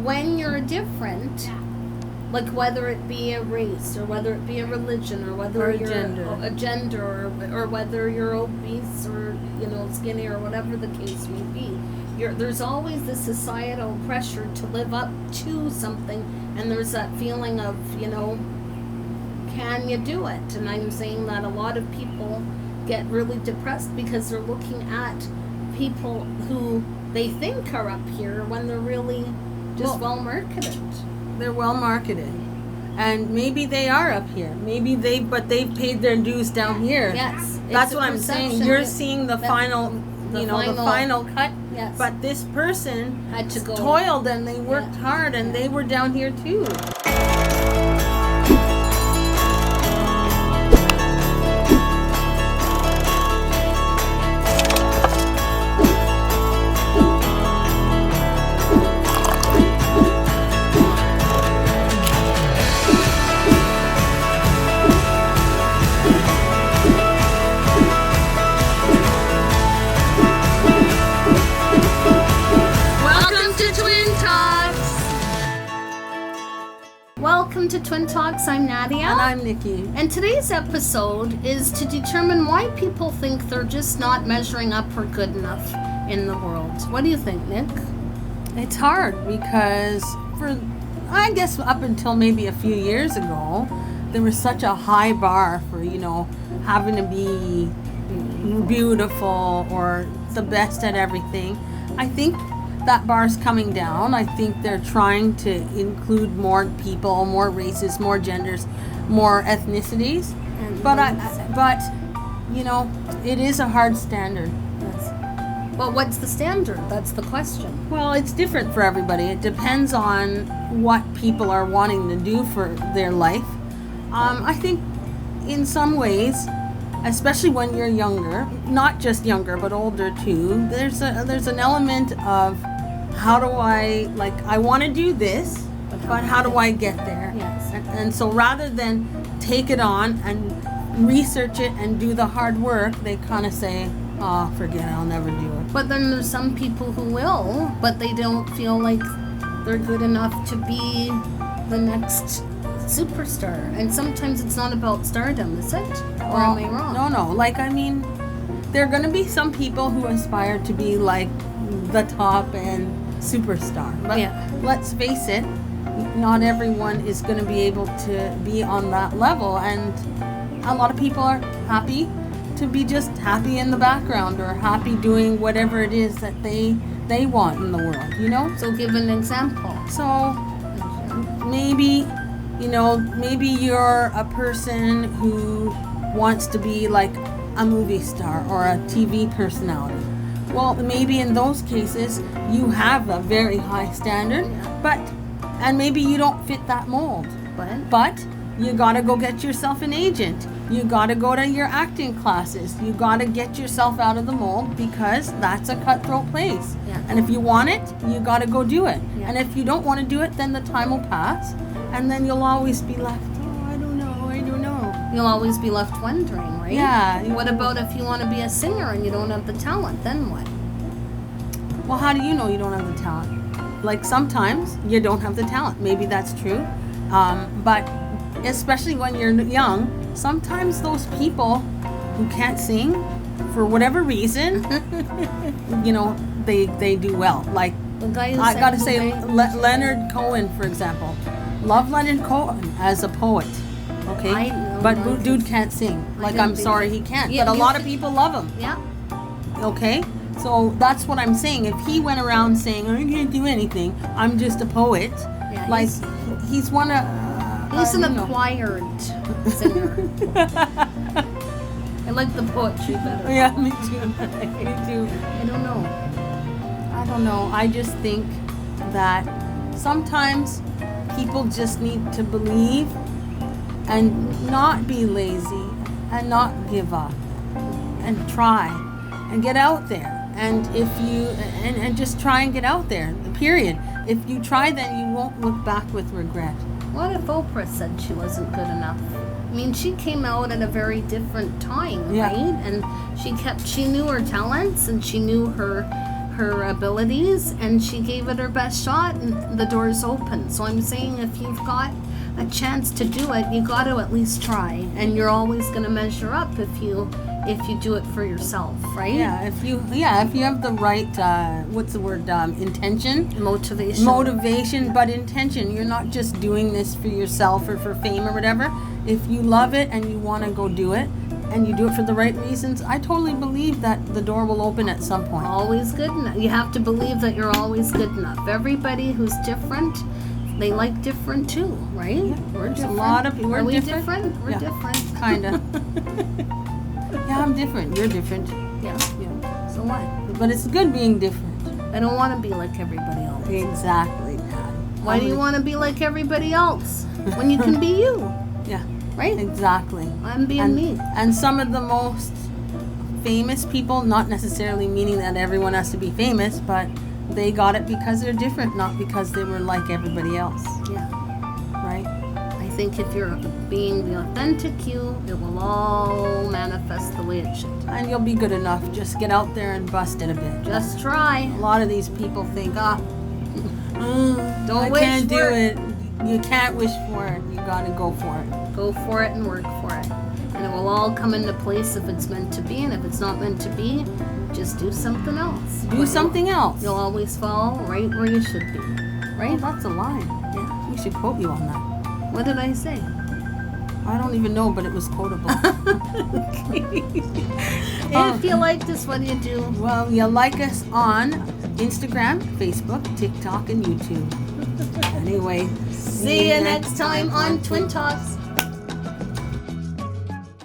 when you're different, like whether it be a race or whether it be a religion or whether you're a gender or whether you're obese or skinny or whatever the case may be, there's always this societal pressure to live up to something, and there's that feeling of can you do it? And I'm saying that a lot of people get really depressed because they're looking at people who they think are up here when they're really just well marketed. They're well marketed, and maybe they are up here. Maybe they've paid their dues down here. Yes, that's what I'm saying. You're seeing the final cut. Yes. But this person had to go toiled and they worked hard, and they were down here too. Welcome to Twin Talks. I'm Nadia. And I'm Nikki. And today's episode is to determine why people think they're just not measuring up or good enough in the world. What do you think, Nick? It's hard because I guess up until maybe a few years ago, there was such a high bar for, having to be beautiful or the best at everything. I think that bar's coming down. I think they're trying to include more people, more races, more genders, more ethnicities. But it is a hard standard. Yes. Well, what's the standard? That's the question. Well, it's different for everybody. It depends on what people are wanting to do for their life. I think in some ways, especially when you're younger, not just younger but older too, there's an element of how do I want to do this, but how do I get there? Yes. And so rather than take it on and research it and do the hard work, they kind of say, oh, forget it, I'll never do it. But then there's some people who will, but they don't feel like they're good enough to be the next superstar. And sometimes it's not about stardom, is it? Or am I wrong? No. There are going to be some people who aspire to be like the top end superstar. But let's face it, not everyone is going to be able to be on that level. And a lot of people are happy to be just happy in the background or happy doing whatever it is that they want in the world, So give an example. So maybe you're a person who wants to be like a movie star or a TV personality. Well, maybe in those cases you have a very high standard, and maybe you don't fit that mold. But you gotta go get yourself an agent. You gotta go to your acting classes. You gotta get yourself out of the mold because that's a cutthroat place. Yeah. And if you want it, you gotta go do it. Yeah. And if you don't want to do it, then the time will pass, and then you'll always be left, I don't know. You'll always be left wondering, right? Yeah. What about if you want to be a singer and you don't have the talent? Then what? Well, how do you know you don't have the talent? Like sometimes you don't have the talent. Maybe that's true. But especially when you're young, sometimes those people who can't sing for whatever reason, they do well. Like I got to say, Leonard Cohen, for example. Love Leonard Cohen as a poet. Okay, but dude can't sing. I'm sorry, he can't. Yeah, but a lot of people love him. Yeah. Okay, so that's what I'm saying. If he went around saying, "I can't do anything. I'm just a poet," he's one of. He's an acquired singer. I like the poetry better. Yeah, me too. Me too. I don't know. I just think that sometimes people just need to believe and not be lazy and not give up and try and get out there. And if you and just try and get out there, period. If you try, then you won't look back with regret. What if Oprah said she wasn't good enough? I mean, she came out at a very different time, right? And she knew her talents and she knew her her abilities, and she gave it her best shot, and the door's open. So I'm saying, if you've got a chance to do it, you got to at least try, and you're always going to measure up if you do it for yourself, right? Yeah, if you have the right intention, motivation, but intention. You're not just doing this for yourself or for fame or whatever. If you love it and you want to go do it, and you do it for the right reasons, I totally believe that the door will open at some point. Always good enough. You have to believe that you're always good enough. Everybody who's different, they like different too, right? Yeah, we're different. A lot of people. Are we different? We're different. Kinda. Yeah, I'm different. You're different. Yeah. So what? But it's good being different. I don't want to be like everybody else. Exactly, Pat. Why do you want to be like everybody else when you can be you? Yeah. Right? Exactly. I'm being me. And some of the most famous people, not necessarily meaning that everyone has to be famous, but they got it because they're different, not because they were like everybody else. Yeah. Right? I think if you're being the authentic you, it will all manifest the way it should. And you'll be good enough. Just get out there and bust it a bit. Just try. A lot of these people think, don't I wish can't do it. You can't wish for it. You gotta go for it. Go for it and work for it. And it will all come into place if it's meant to be, and if it's not meant to be, just do something else. Do something else. You'll always fall right where you should be. Right? Oh, that's a line. Yeah. We should quote you on that. What did I say? I don't even know, but it was quotable. If you like this, what do you do? Well, you like us on Instagram, Facebook, TikTok, and YouTube. Anyway, see you next time on Twin Talks.